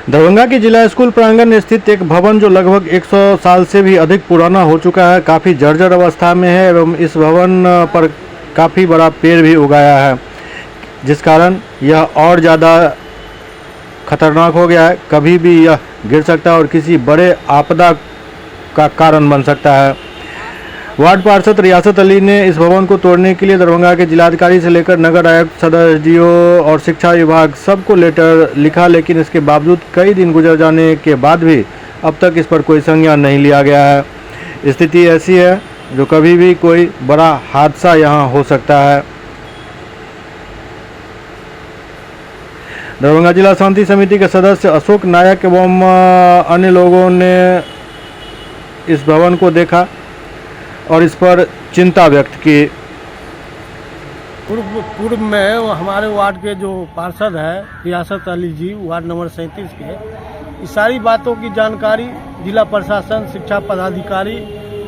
दरभंगा के जिला स्कूल प्रांगण स्थित एक भवन जो लगभग 100 साल से भी अधिक पुराना हो चुका है, काफ़ी जर्जर अवस्था में है एवं इस भवन पर काफ़ी बड़ा पेड़ भी उगाया है, जिस कारण यह और ज़्यादा खतरनाक हो गया है। कभी भी यह गिर सकता है और किसी बड़े आपदा का कारण बन सकता है। वार्ड पार्षद रियासत अली ने इस भवन को तोड़ने के लिए दरभंगा के जिलाधिकारी से लेकर नगर आयुक्त, सदर एसडीओ और शिक्षा विभाग सबको लेटर लिखा, लेकिन इसके बावजूद कई दिन गुजर जाने के बाद भी अब तक इस पर कोई संज्ञान नहीं लिया गया है। स्थिति ऐसी है जो कभी भी कोई बड़ा हादसा यहाँ हो सकता है। दरभंगा जिला शांति समिति के सदस्य अशोक नायक एवं अन्य लोगों ने इस भवन को देखा और इस पर चिंता व्यक्त की। पूर्व में वो हमारे वार्ड के जो पार्षद है रियासत अली जी, वार्ड नंबर 37 के, इस सारी बातों की जानकारी जिला प्रशासन, शिक्षा पदाधिकारी,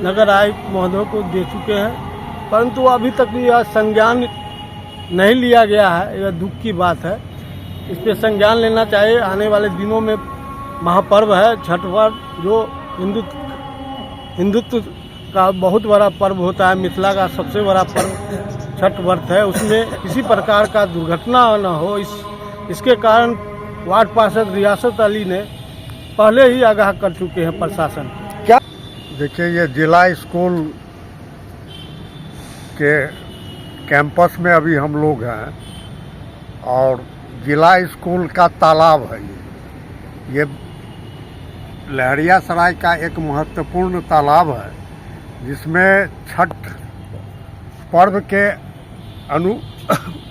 नगर आयुक्त महोदय को दे चुके हैं, परंतु अभी तक यह संज्ञान नहीं लिया गया है। यह दुख की बात है, इस पर संज्ञान लेना चाहिए। आने वाले दिनों में महापर्व है छठ पर्व, जो हिंदुत्व का बहुत बड़ा पर्व होता है, मिथिला का सबसे बड़ा पर्व छठ व्रत है। उसमें किसी प्रकार का दुर्घटना न हो, इसके कारण वार्ड पार्षद रियासत अली ने पहले ही आगाह कर चुके हैं प्रशासन। क्या देखिए, ये जिला स्कूल के कैंपस में अभी हम लोग हैं और जिला स्कूल का तालाब है। ये लहरियासराय का एक महत्वपूर्ण तालाब है, जिसमें छठ पर्व के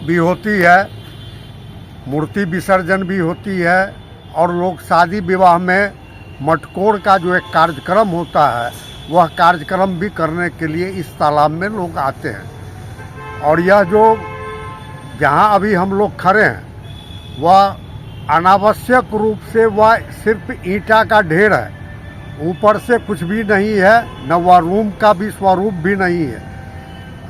भी होती है, मूर्ति विसर्जन भी होती है और लोग शादी विवाह में मटकोर का जो एक कार्यक्रम होता है, वह कार्यक्रम भी करने के लिए इस तालाब में लोग आते हैं। और यह जो जहाँ अभी हम लोग खड़े हैं, वह अनावश्यक रूप से वह सिर्फ ईंटा का ढेर है, ऊपर से कुछ भी नहीं है, न वह रूम का भी स्वरूप भी नहीं है।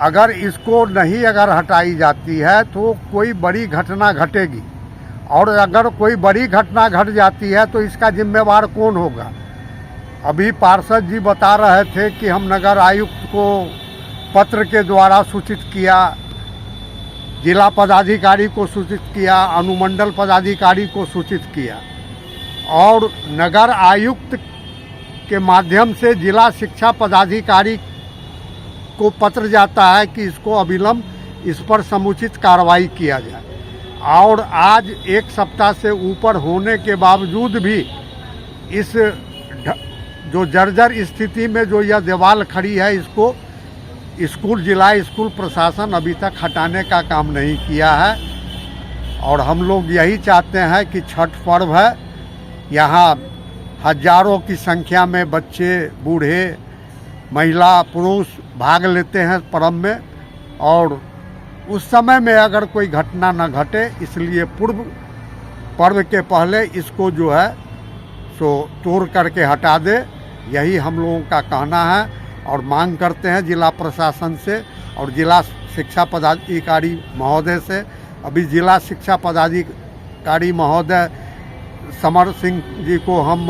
अगर इसको नहीं हटाई जाती है तो कोई बड़ी घटना घटेगी, और अगर कोई बड़ी घटना घट जाती है तो इसका जिम्मेवार कौन होगा। अभी पार्षद जी बता रहे थे कि हम नगर आयुक्त को पत्र के द्वारा सूचित किया, जिला पदाधिकारी को सूचित किया, अनुमंडल पदाधिकारी को सूचित किया, और नगर आयुक्त के माध्यम से जिला शिक्षा पदाधिकारी को पत्र जाता है कि इसको अविलंब इस पर समुचित कार्रवाई किया जाए। और आज एक सप्ताह से ऊपर होने के बावजूद भी इस जो जर्जर स्थिति में जो यह दीवार खड़ी है, इसको जिला स्कूल प्रशासन अभी तक हटाने का काम नहीं किया है। और हम लोग यही चाहते हैं कि छठ पर्व है, यहाँ हजारों की संख्या में बच्चे, बूढ़े, महिला, पुरुष भाग लेते हैं पर्व में, और उस समय में अगर कोई घटना न घटे, इसलिए पूर्व पर्व के पहले इसको जो है सो तोड़ करके हटा दे, यही हम लोगों का कहना है। और मांग करते हैं जिला प्रशासन से और जिला शिक्षा पदाधिकारी महोदय से। अभी जिला शिक्षा पदाधिकारी महोदय समर सिंह जी को हम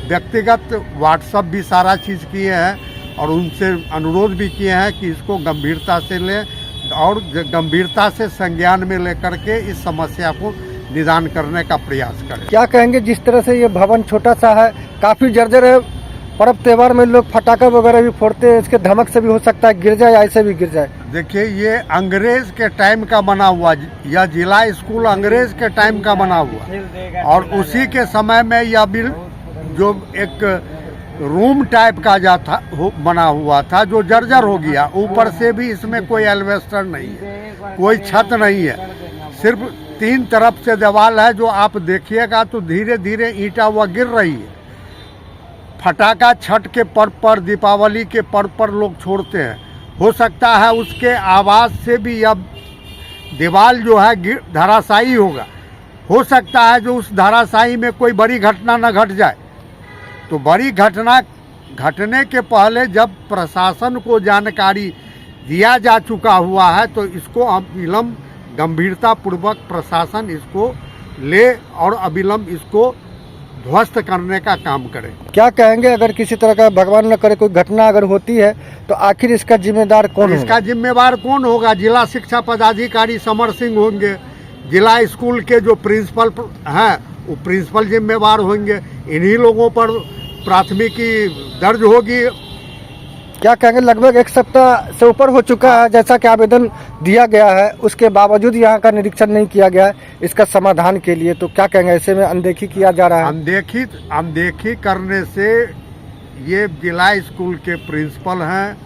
व्यक्तिगत व्हाट्सएप भी सारा चीज़ किए हैं और उनसे अनुरोध भी किए हैं कि इसको गंभीरता से लें और गंभीरता से संज्ञान में लेकर के इस समस्या को निदान करने का प्रयास करें। क्या कहेंगे, जिस तरह से ये भवन छोटा सा है, काफ़ी जर्जर है, पर्व त्यौहार में लोग पटाखा वगैरह भी फोड़ते हैं, इसके धमक से भी हो सकता है गिर जाए, ऐसे भी गिर जाए। देखिए, ये अंग्रेज के टाइम का बना हुआ, यह जिला स्कूल अंग्रेज के टाइम का बना हुआ, और उसी के समय में यह बिल जो एक रूम टाइप का बना हुआ था, जो जर्जर हो गया। ऊपर से भी इसमें कोई एल्वेस्टर नहीं है, कोई छत नहीं है, सिर्फ 3 तरफ से दीवार है। जो आप देखिएगा तो धीरे धीरे ईंटा वह गिर रही है। फटाका छठ के पर्व पर, दीपावली के पर्व पर लोग छोड़ते हैं, हो सकता है उसके आवाज़ से भी यह दीवार जो है धराशायी होगा। हो सकता है जो उस धराशायी में कोई बड़ी घटना न घट जाए। तो बड़ी घटना घटने के पहले जब प्रशासन को जानकारी दिया जा चुका हुआ है, तो इसको अविलंब गंभीरतापूर्वक प्रशासन इसको ले और अविलंब इसको ध्वस्त करने का काम करे। क्या कहेंगे अगर किसी तरह का भगवान न करे कोई घटना अगर होती है तो आखिर इसका जिम्मेदार कौन होगा? इसका जिम्मेवार कौन होगा? जिला शिक्षा पदाधिकारी समर सिंह होंगे। जिला स्कूल के जो प्रिंसिपल हैं वो प्रिंसिपल जिम्मेवार होंगे। इन्हीं लोगों पर प्राथमिकी दर्ज होगी। क्या कहेंगे, लगभग एक सप्ताह से ऊपर हो चुका है जैसा कि आवेदन दिया गया है, उसके बावजूद यहाँ का निरीक्षण नहीं किया गया है इसका समाधान के लिए, तो क्या कहेंगे ऐसे में अनदेखी किया जा रहा है? अनदेखी करने से ये जिला स्कूल के प्रिंसिपल हैं,